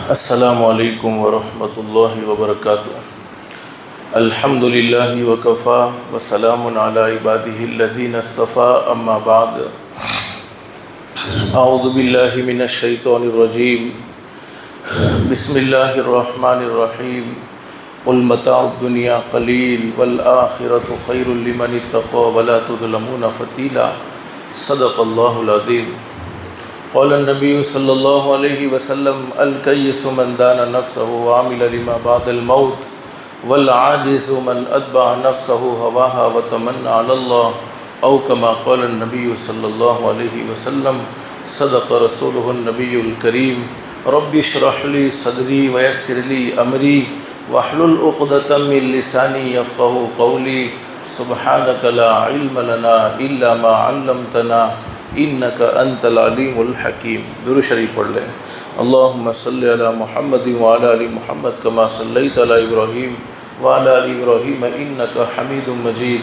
السلام علیکم ورحمۃ اللہ وبرکاتہ۔ الحمدللہ وکفا وسلام علی عبادہ الذین اصطفیٰ، اما بعد۔ اعوذ باللہ من الشیطان الرجیم، بسم اللہ الرحمن الرحیم۔ قل متاع الدنیا قلیل والآخرۃ خیر لمن اتقى ولا تظلمون فتیلا۔ صدق اللہ العظیم۔ قال النبی صلی اللہ علیہ وسلم الکیس من دان نفسہ وعمل لما بعد الموت والعاجز من اتبع نفسہ ہواها وتمنى علی اللہ، او کما قال النبی صلی اللہ علیہ وسلم۔ صدق رسولہ النبی الکریم۔ رب اشرح لی صدری ویسر لی امری واحلل عقدۃ من لسانی یفقہوا قولی۔ سبحانک لا علم لنا الا ما علمتنا انک انت العلیم الحکیم۔ درود شریف پڑھ لیں۔ اللہم صلی علی محمد وعلی آل محمد کما صلیت علی ابراہیم وعلی آل ابراہیم انک حمید مجید۔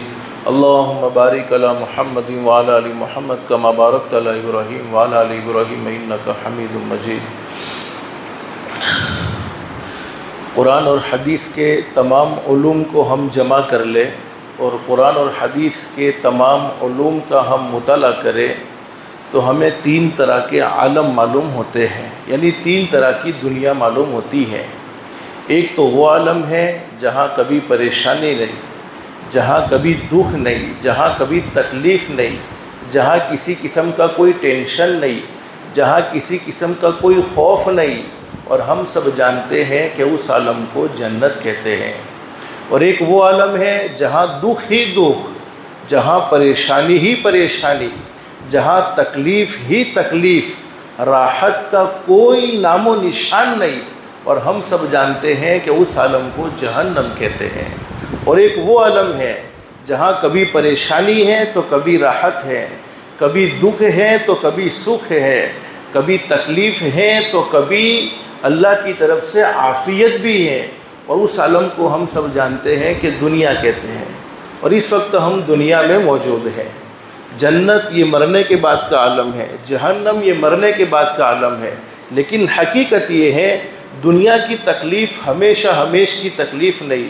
اللہم بارک علی محمد وعلی آل محمد کما بارکت علی ابراہیم وعلی آل ابراہیم انک حمید مجید۔ قرآن اور حدیث کے تمام علوم کو ہم جمع کر لیں اور قرآن اور حدیث کے تمام علوم کا ہم مطالعہ کریں تو ہمیں تین طرح کے عالم معلوم ہوتے ہیں، یعنی تین طرح کی دنیا معلوم ہوتی ہے۔ ایک تو وہ عالم ہے جہاں کبھی پریشانی نہیں، جہاں کبھی دکھ نہیں، جہاں کبھی تکلیف نہیں، جہاں کسی قسم کا کوئی ٹینشن نہیں، جہاں کسی قسم کا کوئی خوف نہیں، اور ہم سب جانتے ہیں کہ اس عالم کو جنت کہتے ہیں۔ اور ایک وہ عالم ہے جہاں دکھ ہی دکھ، جہاں پریشانی ہی پریشانی، جہاں تکلیف ہی تکلیف، راحت کا کوئی نام و نشان نہیں، اور ہم سب جانتے ہیں کہ اس عالم کو جہنم کہتے ہیں۔ اور ایک وہ عالم ہے جہاں کبھی پریشانی ہے تو کبھی راحت ہے، کبھی دکھ ہے تو کبھی سکھ ہے، کبھی تکلیف ہے تو کبھی اللہ کی طرف سے عافیت بھی ہے، اور اس عالم کو ہم سب جانتے ہیں کہ دنیا کہتے ہیں۔ اور اس وقت ہم دنیا میں موجود ہیں۔ جنت یہ مرنے کے بعد کا عالم ہے، جہنم یہ مرنے کے بعد کا عالم ہے، لیکن حقیقت یہ ہے دنیا کی تکلیف ہمیشہ ہمیشہ کی تکلیف نہیں،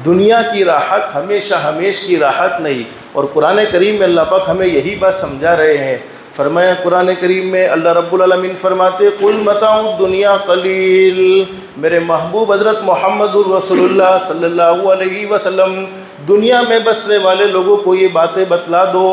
دنیا کی راحت ہمیشہ ہمیشہ کی راحت نہیں۔ اور قرآن کریم میں اللہ پاک ہمیں یہی بات سمجھا رہے ہیں۔ فرمایا قرآن کریم میں اللہ رب العالمین فرماتے قل متاع الدنیا قلیل، میرے محبوب حضرت محمد الرسول اللہ صلی اللہ علیہ وسلم دنیا میں بسنے والے لوگوں کو یہ باتیں بتلا دو،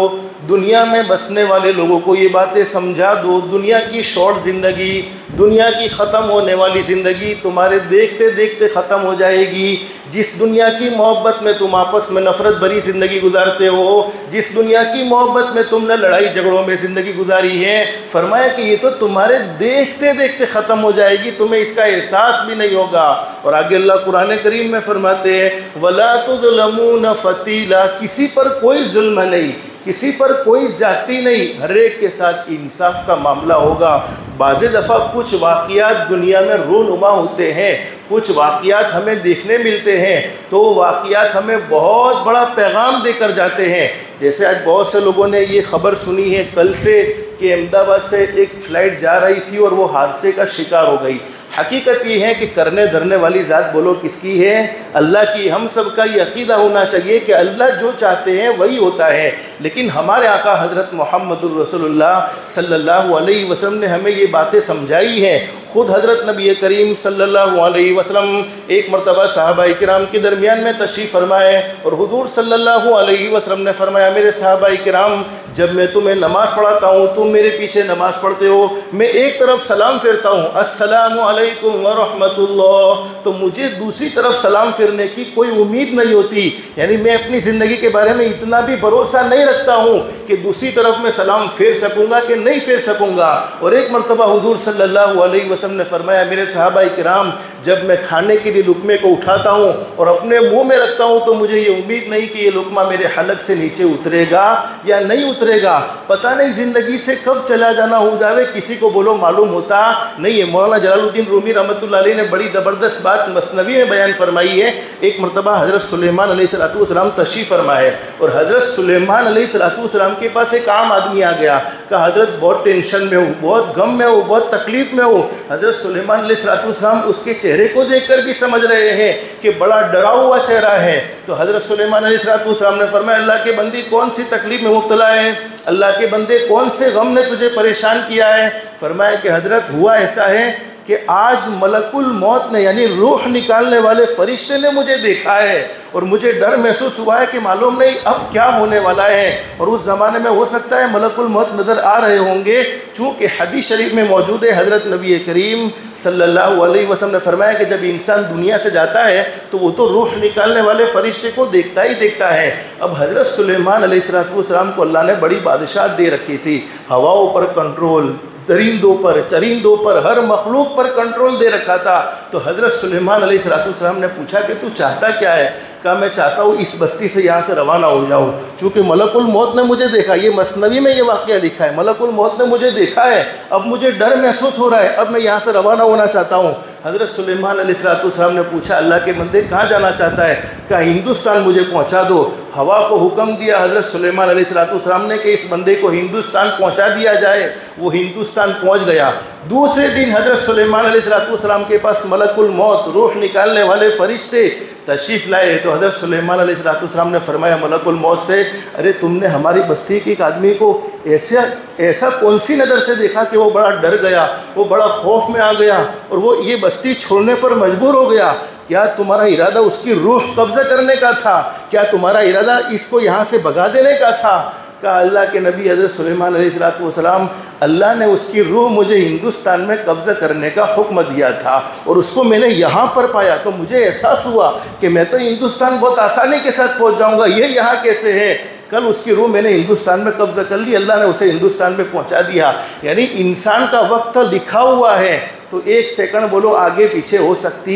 دنیا میں بسنے والے لوگوں کو یہ باتیں سمجھا دو۔ دنیا کی شارٹ زندگی، دنیا کی ختم ہونے والی زندگی تمہارے دیکھتے دیکھتے ختم ہو جائے گی۔ جس دنیا کی محبت میں تم آپس میں نفرت بھری زندگی گزارتے ہو، جس دنیا کی محبت میں تم نے لڑائی جھگڑوں میں زندگی گزاری ہے، فرمایا کہ یہ تو تمہارے دیکھتے دیکھتے ختم ہو جائے گی، تمہیں اس کا احساس بھی نہیں ہوگا۔ اور آگے اللہ قرآن کریم میں فرماتے ہیں وَلَا تُظْلَمُونَ فَتِيلًا، کسی پر کوئی ظلم نہیں، کسی پر کوئی زیادتی نہیں، ہر ایک کے ساتھ انصاف کا معاملہ ہوگا۔ بعض دفعہ کچھ واقعات دنیا میں رونما ہوتے ہیں، کچھ واقعات ہمیں دیکھنے ملتے ہیں تو وہ واقعات ہمیں بہت بڑا پیغام دے کر جاتے ہیں۔ جیسے آج بہت سے لوگوں نے یہ خبر سنی ہے کل سے کہ احمد آباد سے ایک فلائٹ جا رہی تھی اور وہ حادثے کا شکار ہو گئی۔ حقیقت یہ ہے کہ کرنے دھرنے والی ذات بولو کس کی ہے؟ اللہ کی۔ ہم سب کا یہ عقیدہ ہونا چاہیے کہ اللہ جو چاہتے ہیں وہی ہوتا ہے، لیکن ہمارے آقا حضرت محمد الرسول اللہ صلی اللہ علیہ وسلم نے ہمیں یہ باتیں سمجھائی ہیں۔ خود حضرت نبی کریم صلی اللہ علیہ وسلم ایک مرتبہ صحابہ کرام کے درمیان میں تشریف فرمائے اور حضور صلی اللہ علیہ وسلم نے فرمایا میرے صحابہ کرام، جب میں تمہیں نماز پڑھاتا ہوں تم میرے پیچھے نماز پڑھتے ہو، میں ایک طرف سلام پھیرتا ہوں السلام علیکم ورحمۃ اللہ، تو مجھے دوسری طرف سلام پھیرنے کی کوئی امید نہیں ہوتی، یعنی میں اپنی زندگی کے بارے میں اتنا بھی بھروسہ نہیں رکھتا ہوں کہ دوسری طرف میں سلام پھیر سکوں گا کہ نہیں پھیر سکوں گا۔ اور ایک مرتبہ حضور صلی اللہ علیہ وسلم نے فرمایا میرے صحابہ کرام، جب میں کھانے کے لیے لقمے کو اٹھاتا ہوں اور اپنے منہ میں رکھتا ہوں تو مجھے یہ امید نہیں کہ یہ لقمہ میرے حلق سے نیچے اترے گا یا نہیں اترے گا، پتہ نہیں زندگی سے کب چلا جانا ہو جاوے، کسی کو بولو معلوم ہوتا نہیں ہے۔ مولانا جلال الدین رومی رحمۃ اللہ علیہ نے بڑی زبردست بات مثنوی میں بیان فرمائی ہے۔ ایک مرتبہ حضرت سلیمان علیہ السلام تشریف فرمائے اور حضرت سلیمان علیہ السلام کے پاس ایک عام آدمی آ گیا، کہا حضرت بہت ٹینشن میں ہوں، بہت غم میں ہوں، بہت تکلیف میں ہوں۔ حضرت سلیمان علیہ السلام اس کے چہرے کو دیکھ کر بھی سمجھ رہے ہیں کہ بڑا ڈرا ہوا چہرہ ہے۔ تو حضرت سلیمان علیہ السلام نے فرمایا اللہ کے بندی کون سی تکلیف میں مبتلا ہے، اللہ کے بندے کون سے غم نے تجھے پریشان کیا ہے؟ فرمایا کہ حضرت ہوا ایسا ہے کہ آج ملک الموت نے یعنی روح نکالنے والے فرشتے نے مجھے دیکھا ہے اور مجھے ڈر محسوس ہوا ہے کہ معلوم نہیں اب کیا ہونے والا ہے۔ اور اس زمانے میں ہو سکتا ہے ملک الموت نظر آ رہے ہوں گے، چونکہ حدیث شریف میں موجود ہے حضرت نبی کریم صلی اللہ علیہ وسلم نے فرمایا کہ جب انسان دنیا سے جاتا ہے تو وہ تو روح نکالنے والے فرشتے کو دیکھتا ہی دیکھتا ہے۔ اب حضرت سلیمان علیہ السلام کو اللہ نے بڑی بادشاہت دے رکھی تھی، ہواؤں پر کنٹرول، درندوں پر، چرندوں پر، ہر مخلوق پر کنٹرول دے رکھا تھا۔ تو حضرت سلیمان علیہ السلام نے پوچھا کہ تو چاہتا کیا ہے؟ کہا میں چاہتا ہوں اس بستی سے یہاں سے روانہ ہو جاؤں، چونکہ ملک الموت نے مجھے دیکھا، یہ مثنوی میں یہ واقعہ لکھا ہے، ملک الموت نے مجھے دیکھا ہے، اب مجھے ڈر محسوس ہو رہا ہے، اب میں یہاں سے روانہ ہونا چاہتا ہوں۔ حضرت سلیمان علیہ السلام نے پوچھا اللہ کے بندے کہاں جانا چاہتا ہے؟ کہا ہندوستان مجھے پہنچا دو۔ ہوا کو حکم دیا حضرت سلیمان علیہ السلام نے کہ اس بندے کو ہندوستان پہنچا دیا جائے، وہ ہندوستان پہنچ گیا۔ دوسرے دن حضرت سلیمان علیہ السلام کے پاس ملک الموت روح نکالنے والے فرشتے تشریف لائے تو حضرت سلیمان علیہ السلام نے فرمایا ملک الموت سے، ارے تم نے ہماری بستی کے ایک آدمی کو ایسا کون سی نظر سے دیکھا کہ وہ بڑا ڈر گیا، وہ بڑا خوف میں آ گیا اور وہ یہ بستی چھوڑنے پر مجبور ہو گیا؟ کیا تمہارا ارادہ اس کی روح قبضہ کرنے کا تھا؟ کیا تمہارا ارادہ اس کو یہاں سے بھگا دینے کا تھا؟ کہا اللہ کے نبی حضرت سلیمان علیہ السلام، اللہ نے اس کی روح مجھے ہندوستان میں قبضہ کرنے کا حکم دیا تھا اور اس کو میں نے یہاں پر پایا تو مجھے احساس ہوا کہ میں تو ہندوستان بہت آسانی کے ساتھ پہنچ جاؤں گا، یہ یہاں کیسے ہے؟ کل اس کی روح میں نے ہندوستان میں قبضہ کر لی، اللہ نے اسے ہندوستان میں پہنچا دیا۔ یعنی انسان کا وقت لکھا ہوا ہے تو ایک سیکنڈ بولو آگے پیچھے ہو سکتی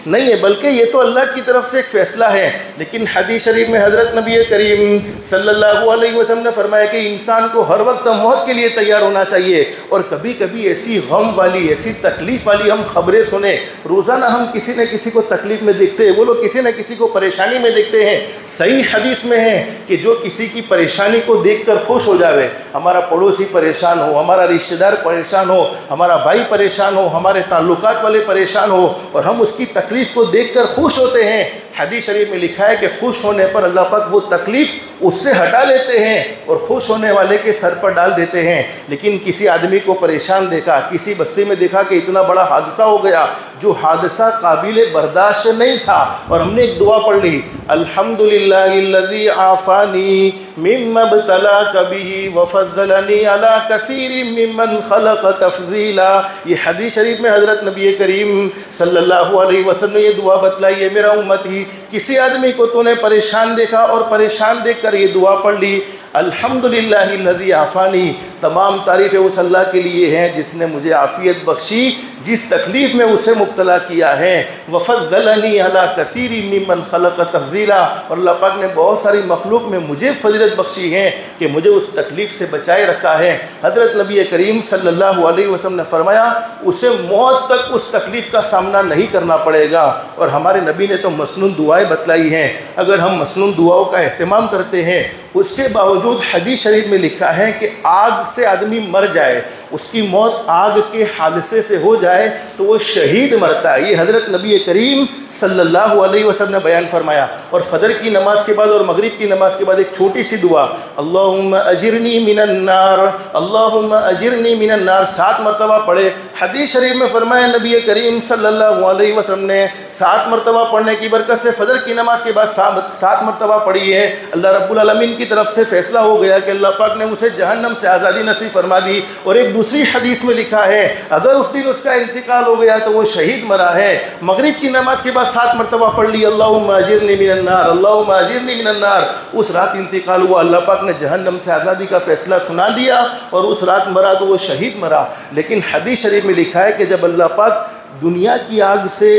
نہیں ہے، بلکہ یہ تو اللہ کی طرف سے ایک فیصلہ ہے۔ لیکن حدیث شریف میں حضرت نبی کریم صلی اللہ علیہ وسلم نے فرمایا کہ انسان کو ہر وقت موت کے لیے تیار ہونا چاہیے، اور کبھی کبھی ایسی غم والی ایسی تکلیف والی ہم خبریں سنیں، روزانہ ہم کسی نہ کسی کو تکلیف میں دیکھتے ہیں، بولو کسی نہ کسی کو پریشانی میں دیکھتے ہیں۔ صحیح حدیث میں ہے کہ جو کسی کی پریشانی کو دیکھ کر خوش ہو جاوے، ہمارا پڑوسی پریشان ہو، ہمارا رشتہ دار پریشان ہو، ہمارا بھائی پریشان ہو، ہمارے تعلقات والے پریشان ہو اور ہم اس کی تکلیف کو دیکھ کر خوش ہوتے ہیں، حدیث شریف میں لکھا ہے کہ خوش ہونے پر اللہ پاک وہ تکلیف اس سے ہٹا لیتے ہیں اور خوش ہونے والے کے سر پر ڈال دیتے ہیں۔ لیکن کسی آدمی کو پریشان دیکھا، کسی بستی میں دیکھا کہ اتنا بڑا حادثہ ہو گیا جو حادثہ قابل برداشت نہیں تھا، اور ہم نے ایک دعا پڑھ لی، الحمدللہ الذی عافانی مما ابتلاک بہ وفضلنی علی کثیر ممن خلق تفضیلا۔ یہ حدیث شریف میں حضرت نبی کریم صلی اللہ علیہ وسلم نے یہ دعا بتلائی ہے، میرا امت ہی کسی آدمی کو تو نے پریشان دیکھا اور پریشان دیکھ کر یہ دعا پڑھ لی، الحمدللہ الذی عافانی، تمام تعریفیں اس اللہ کے لیے ہیں جس نے مجھے عافیت بخشی، جس تکلیف میں اسے مبتلا کیا ہے، وفضلنی علی کثیر ممن خلق تفضیلا، اور اللہ پاک نے بہت ساری مخلوق میں مجھے فضیلت بخشی ہے کہ مجھے اس تکلیف سے بچائے رکھا ہے۔ حضرت نبی کریم صلی اللہ علیہ وسلم نے فرمایا اسے موت تک اس تکلیف کا سامنا نہیں کرنا پڑے گا، اور ہمارے نبی نے تو مسنون دعائیں بتلائی ہیں، اگر ہم مسنون دعاؤں کا اہتمام کرتے ہیں، اس کے باوجود حدیث شریف میں لکھا ہے کہ آگ سے آدمی مر جائے، اس کی موت آگ کے حادثے سے ہو جائے تو وہ شہید مرتا ہے، یہ حضرت نبی کریم صلی اللہ علیہ وسلم نے بیان فرمایا۔ اور فجر کی نماز کے بعد اور مغرب کی نماز کے بعد ایک چھوٹی سی دعا، اللہم اجرنی من النار، اللہم اجرنی من النار 7 مرتبہ پڑھے۔ حدیث شریف میں فرمایا نبی کریم صلی اللہ علیہ وسلم نے 7 مرتبہ پڑھنے کی برکت سے فجر کی نماز کے بعد 7 مرتبہ پڑھی ہے، اللہ رب العالمین کی طرف سے فیصلہ ہو گیا کہ اللہ پاک نے اسے جہنم سے آزادی نصیب فرما دی۔ اور ایک دوسری حدیث میں لکھا ہے اگر اس دن اس کا انتقال ہو گیا تو وہ شہید مرا ہے۔ مغرب کی نماز کے بعد 7 مرتبہ پڑھ لی، اللہم اجرنی من النار، اللہم اجرنی من النار، اس رات انتقال ہوا، اللہ پاک نے جہنم سے آزادی کا فیصلہ سنا دیا اور اس رات مرا تو وہ شہید مرا۔ لیکن حدیث شریف میں لکھا ہے کہ جب اللہ پاک دنیا کی آگ سے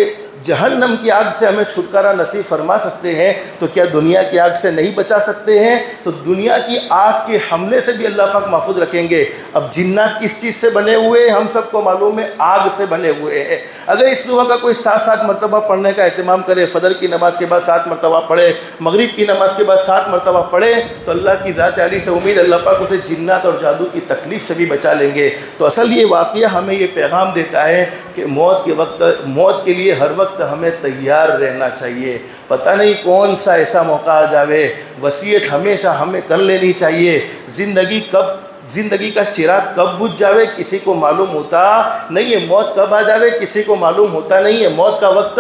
جہنم کی آگ سے ہمیں چھٹکارا نصیب فرما سکتے ہیں تو کیا دنیا کی آگ سے نہیں بچا سکتے ہیں؟ تو دنیا کی آگ کے حملے سے بھی اللہ پاک محفوظ رکھیں گے۔ اب جنات کس چیز سے بنے ہوئے ہیں؟ ہم سب کو معلوم ہے آگ سے بنے ہوئے ہیں۔ اگر اس دعا کا کوئی 7 مرتبہ پڑھنے کا اہتمام کرے، فجر کی نماز کے بعد 7 مرتبہ پڑھے، مغرب کی نماز کے بعد 7 مرتبہ پڑھے، تو اللہ کی ذات عالی سے امید اللہ پاک اسے جنات اور جادو کی تکلیف سے بھی بچا لیں گے۔ تو اصل یہ واقعہ ہمیں یہ پیغام دیتا ہے کہ موت کے لیے ہر وقت ہمیں تیار رہنا چاہیے۔ پتہ نہیں کون سا ایسا موقع آ جاوے، وصیت ہمیشہ ہمیں کر لینی چاہیے۔ زندگی کا چراغ کب بجھ جاوے کسی کو معلوم ہوتا نہیں ہے، موت کب آ جاوے کسی کو معلوم ہوتا نہیں ہے۔ موت کا وقت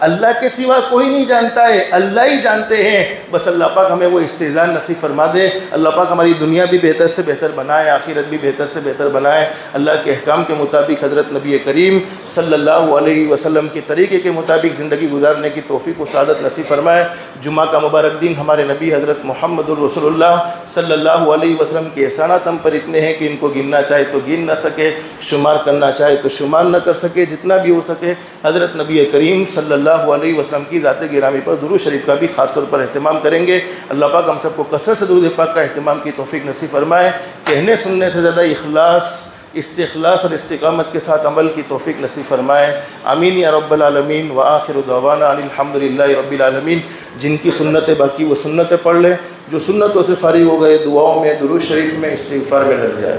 اللہ کے سوا کوئی نہیں جانتا ہے، اللہ ہی جانتے ہیں۔ بس اللہ پاک ہمیں وہ استعلان نصیب فرما دے۔ اللہ پاک ہماری دنیا بھی بہتر سے بہتر بنائے، آخرت بھی بہتر سے بہتر بنائے۔ اللہ کے احکام کے مطابق حضرت نبی کریم صلی اللہ علیہ وسلم کے طریقے کے مطابق زندگی گزارنے کی توفیق و سعادت نصیب فرمائے۔ جمعہ کا مبارک دن ہمارے نبی حضرت محمد الرسول اللہ صلی اللہ علیہ وسلم کے احسانات ہم پر اتنے ہیں کہ ان کو گننا چاہے تو گن نہ سکے، شمار کرنا چاہے تو شمار نہ کر سکے۔ جتنا بھی ہو سکے حضرت نبی کریم صلی اللہ علیہ وسلم کی ذات گرامی پر درود شریف کا بھی خاص طور پر اہتمام کریں گے۔ اللہ پاک ہم سب کو کثرت سے درود پاک کا اہتمام کی توفیق نصیب فرمائے۔ کہنے سننے سے زیادہ اخلاص، استخلاص اور استقامت کے ساتھ عمل کی توفیق نصیب فرمائے۔ آمین یا رب العالمین۔ وآخر دعوانا ان الحمدللہ رب العالمین۔ جن کی سنتیں باقی وہ سنتیں پڑھ لیں، جو سنتوں سے فارغ ہو گئے دعاؤں میں، درود شریف میں، استغفار میں لگ جائے۔